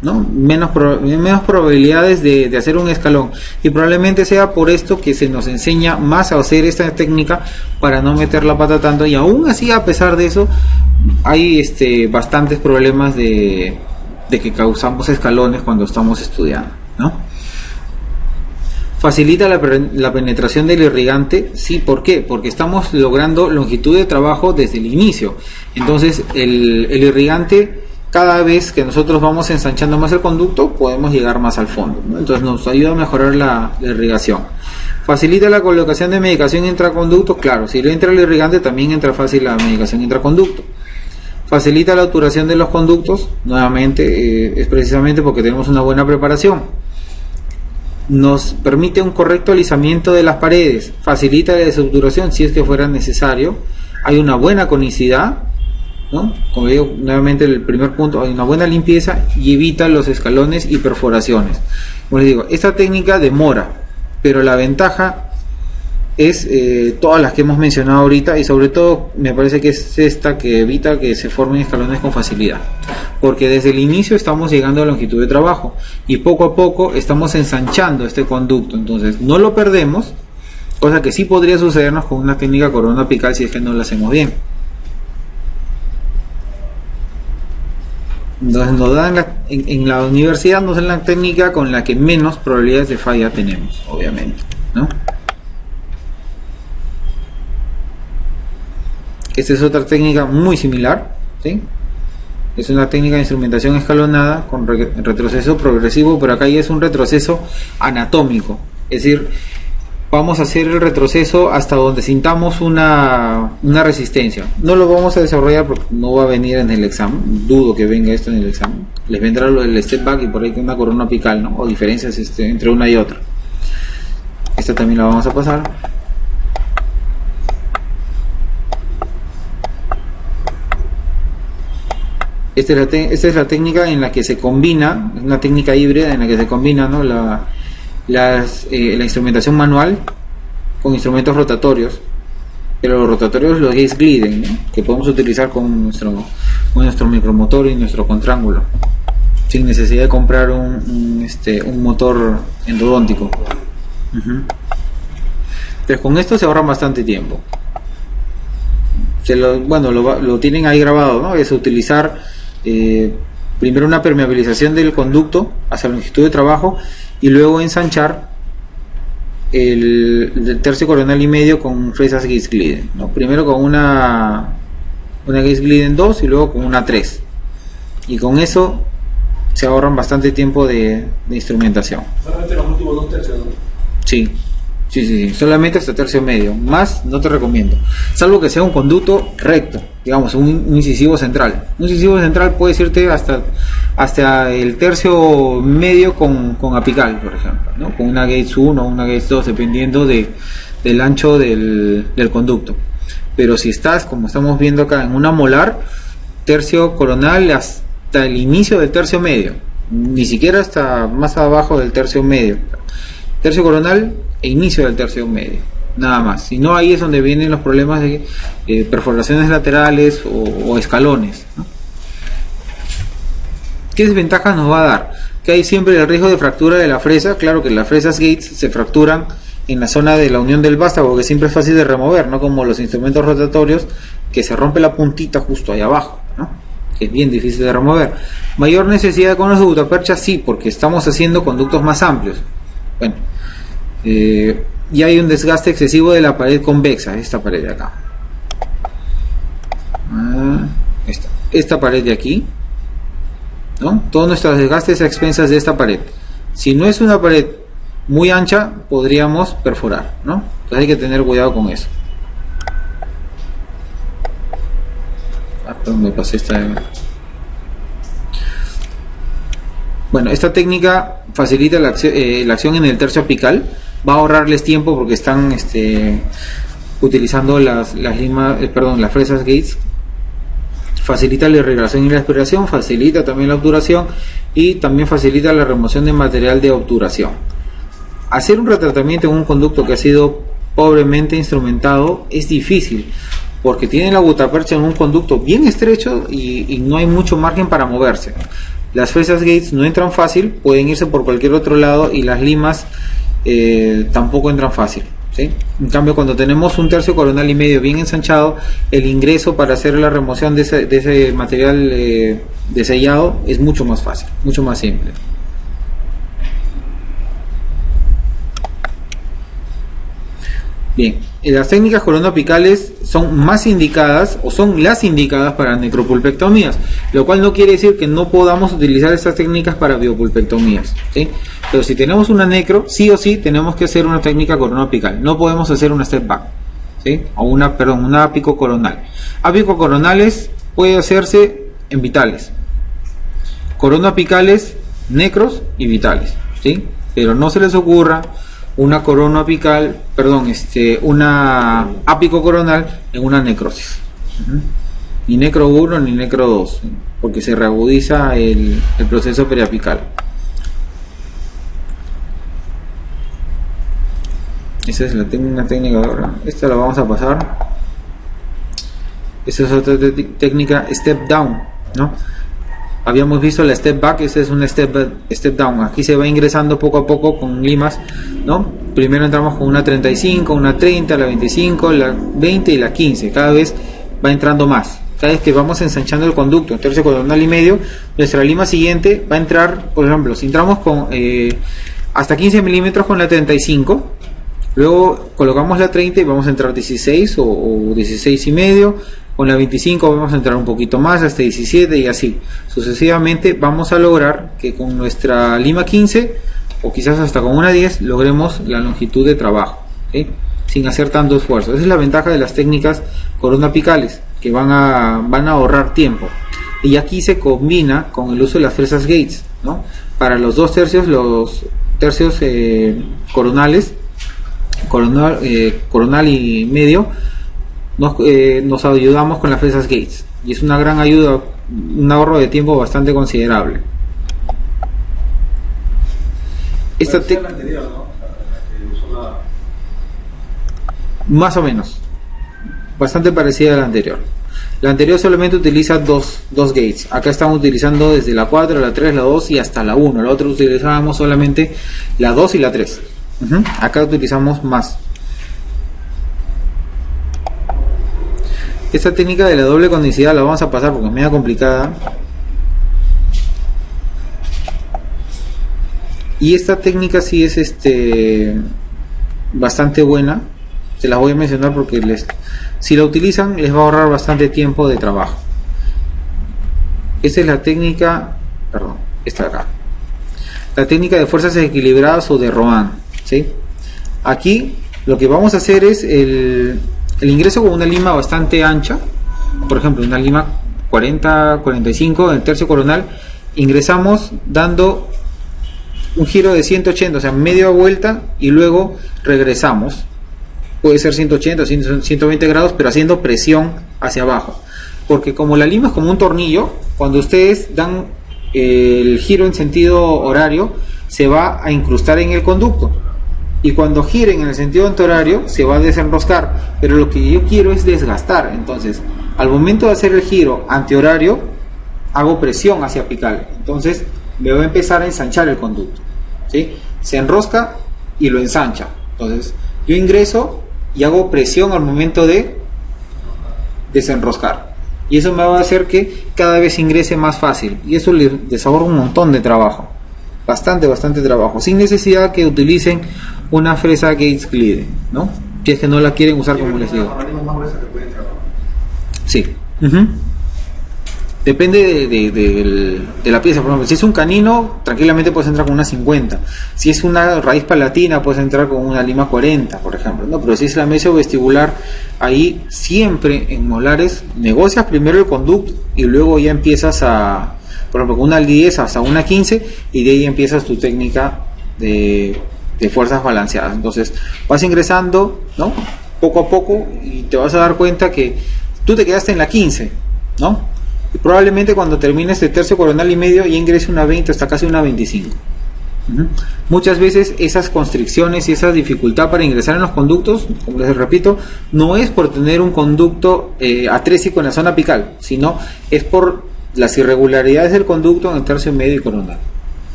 ¿no? Menos probabilidades de hacer un escalón, y probablemente sea por esto que se nos enseña más a hacer esta técnica para no meter la pata tanto, y aún así, a pesar de eso, hay bastantes problemas de que causamos escalones cuando estamos estudiando, ¿no? Facilita la penetración del irrigante, sí, ¿por qué? Porque estamos logrando longitud de trabajo desde el inicio. Entonces el irrigante, cada vez que nosotros vamos ensanchando más el conducto, podemos llegar más al fondo, ¿no? Entonces nos ayuda a mejorar la irrigación. Facilita la colocación de medicación intraconducto, claro, si le entra el irrigante también entra fácil la medicación intraconducto. Facilita la obturación de los conductos, nuevamente es precisamente porque tenemos una buena preparación. Nos permite un correcto alisamiento de las paredes, facilita la desobturación si es que fuera necesario, hay una buena conicidad, ¿no? Como digo, nuevamente el primer punto, hay una buena limpieza y evita los escalones y perforaciones. Como les digo, esta técnica demora, pero la ventaja es todas las que hemos mencionado ahorita, y sobre todo me parece que es esta que evita que se formen escalones con facilidad, porque desde el inicio estamos llegando a longitud de trabajo y poco a poco estamos ensanchando este conducto, entonces no lo perdemos, cosa que sí podría sucedernos con una técnica corona apical si es que no la hacemos bien. Entonces nos dan en la universidad nos dan la técnica con la que menos probabilidades de falla tenemos, obviamente, ¿no? Esta es otra técnica muy similar, ¿sí? Es una técnica de instrumentación escalonada con retroceso progresivo, pero acá ya es un retroceso anatómico, es decir, vamos a hacer el retroceso hasta donde sintamos una resistencia. No lo vamos a desarrollar porque no va a venir en el examen, dudo que venga esto en el examen. Les vendrá lo del step back y por ahí una corona apical, ¿no? O diferencias entre una y otra. Esta también la vamos a pasar. Esta es la técnica en la que se combina, es una técnica híbrida en la que se combina, ¿no? la instrumentación manual con instrumentos rotatorios, pero los rotatorios los Gates Glidden, ¿no? Que podemos utilizar con nuestro micromotor y nuestro contrángolo, sin necesidad de comprar un motor endodóntico. Entonces con esto se ahorra bastante tiempo. Lo tienen ahí grabado, ¿no? Es utilizar primero una permeabilización del conducto hacia la longitud de trabajo y luego ensanchar el tercio coronal y medio con fresas Gates Glidden, ¿no? Primero con una Gates Glidden 2 y luego con una 3, y con eso se ahorran bastante tiempo de instrumentación. Solamente los últimos 2 tercios, ¿no? Sí, solamente hasta tercio medio, más no te recomiendo, salvo que sea un conducto recto, digamos un incisivo central. Un incisivo central puede irte hasta el tercio medio con apical, por ejemplo, ¿no? Con una Gates 1 o una Gates 2, dependiendo del ancho del conducto. Pero si estás, como estamos viendo acá, en una molar, tercio coronal hasta el inicio del tercio medio, ni siquiera hasta más abajo del tercio medio. Tercio coronal e inicio del tercio medio, nada más. Si no, ahí es donde vienen los problemas de perforaciones laterales o escalones, ¿no? ¿Qué desventajas nos va a dar? Que hay siempre el riesgo de fractura de la fresa. Claro que las fresas Gates se fracturan en la zona de la unión del vástago, que siempre es fácil de remover, no como los instrumentos rotatorios, que se rompe la puntita justo ahí abajo, ¿no? Que es bien difícil de remover. Mayor necesidad con los de gutapercha, sí, porque estamos haciendo conductos más amplios. Bueno, y hay un desgaste excesivo de la pared convexa, esta pared de acá, esta pared de aquí, ¿no? Todo nuestro desgaste es a expensas de esta pared. Si no es una pared muy ancha, podríamos perforar, ¿no? Entonces hay que tener cuidado con eso. Perdón, me pasé esta. Bueno, esta técnica facilita la acción en el tercio apical. Va a ahorrarles tiempo porque están utilizando las fresas Gates. Facilita la irrigación y la aspiración, facilita también la obturación y también facilita la remoción de material de obturación. Hacer un retratamiento en un conducto que ha sido pobremente instrumentado es difícil, porque tiene la gutapercha en un conducto bien estrecho y no hay mucho margen para moverse. Las fresas Gates no entran fácil, pueden irse por cualquier otro lado, y las limas tampoco entran fácil, ¿sí? En cambio, cuando tenemos un tercio coronal y medio bien ensanchado, el ingreso para hacer la remoción de ese material de sellado es mucho más fácil, mucho más simple. Bien, las técnicas coronoapicales son más indicadas, o son las indicadas para necropulpectomías, lo cual no quiere decir que no podamos utilizar estas técnicas para biopulpectomías, ¿sí? Pero si tenemos una necro, sí o sí tenemos que hacer una técnica coronoapical, no podemos hacer una step back, ¿sí? O una apico coronal. Apico coronales puede hacerse en vitales, coronoapicales, necros y vitales, ¿sí? Pero no se les ocurra una corona apical, una ápico coronal en una necrosis. Ni necro 1 ni necro 2, porque se reagudiza el proceso periapical. Esa es una técnica ahora. Esta la vamos a pasar. Esta es otra técnica step down, ¿no? Habíamos visto la step back, esta es una step down. Aquí se va ingresando poco a poco con limas, ¿no? Primero entramos con una 35, una 30, la 25, la 20 y la 15. Cada vez va entrando más. Cada vez que vamos ensanchando el conducto, un tercio coronal y medio, nuestra lima siguiente va a entrar, por ejemplo, si entramos con hasta 15 milímetros con la 35, luego colocamos la 30 y vamos a entrar 16 o 16 y medio. Con la 25 vamos a entrar un poquito más, hasta 17, y así sucesivamente vamos a lograr que con nuestra lima 15 o quizás hasta con una 10 logremos la longitud de trabajo, ¿sí? Sin hacer tanto esfuerzo. Esa es la ventaja de las técnicas coronoapicales, que van a ahorrar tiempo. Y aquí se combina con el uso de las fresas Gates, ¿no? Para los dos tercios, coronales, coronal y medio, nos ayudamos con las fresas Gates, y es una gran ayuda, un ahorro de tiempo bastante considerable. La anterior, ¿no? Más o menos, bastante parecida a la anterior. La anterior solamente utiliza dos gates. Acá estamos utilizando desde la 4, la 3, la 2 y hasta la 1. La otra utilizábamos solamente la 2 y la 3. Acá utilizamos más. Esta técnica de la doble conicidad la vamos a pasar porque es media complicada. Y esta técnica sí es bastante buena. Se las voy a mencionar porque si la utilizan les va a ahorrar bastante tiempo de trabajo. Esta es la técnica, perdón, esta de acá. La técnica de fuerzas equilibradas o de Rohan, ¿sí? Aquí lo que vamos a hacer es el ingreso con una lima bastante ancha, por ejemplo una lima 40-45 en el tercio coronal. Ingresamos dando un giro de 180, o sea, media vuelta, y luego regresamos. Puede ser 180, 120 grados, pero haciendo presión hacia abajo. Porque como la lima es como un tornillo, cuando ustedes dan el giro en sentido horario, se va a incrustar en el conducto. Y cuando giren en el sentido antihorario, se va a desenroscar. Pero lo que yo quiero es desgastar. Entonces, al momento de hacer el giro antihorario, hago presión hacia apical. Entonces, me va a empezar a ensanchar el conducto, ¿sí? Se enrosca y lo ensancha. Entonces, yo ingreso y hago presión al momento de desenroscar. Y eso me va a hacer que cada vez ingrese más fácil. Y eso les ahorra un montón de trabajo. Bastante trabajo. Sin necesidad que utilicen una fresa Gates Glide, ¿no? Si es que no la quieren usar, como les digo. Sí. Depende de la pieza. Por ejemplo, si es un canino, tranquilamente puedes entrar con una 50. Si es una raíz palatina, puedes entrar con una lima 40, por ejemplo, ¿no? Pero si es la mesovestibular, ahí siempre en molares negocias primero el conducto y luego ya empiezas por ejemplo, con una 10 hasta una 15, y de ahí empiezas tu técnica de fuerzas balanceadas. Entonces vas ingresando, ¿no? Poco a poco, y te vas a dar cuenta que tú te quedaste en la 15, ¿no? Y probablemente cuando termines el tercio coronal y medio ya ingrese una 20 hasta casi una 25. Muchas veces esas constricciones y esa dificultad para ingresar en los conductos, como les repito, no es por tener un conducto atrésico en la zona apical, sino es por las irregularidades del conducto en el tercio medio y coronal.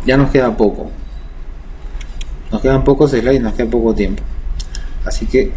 Ya nos queda poco. Nos quedan pocos slides, nos queda poco tiempo. Así que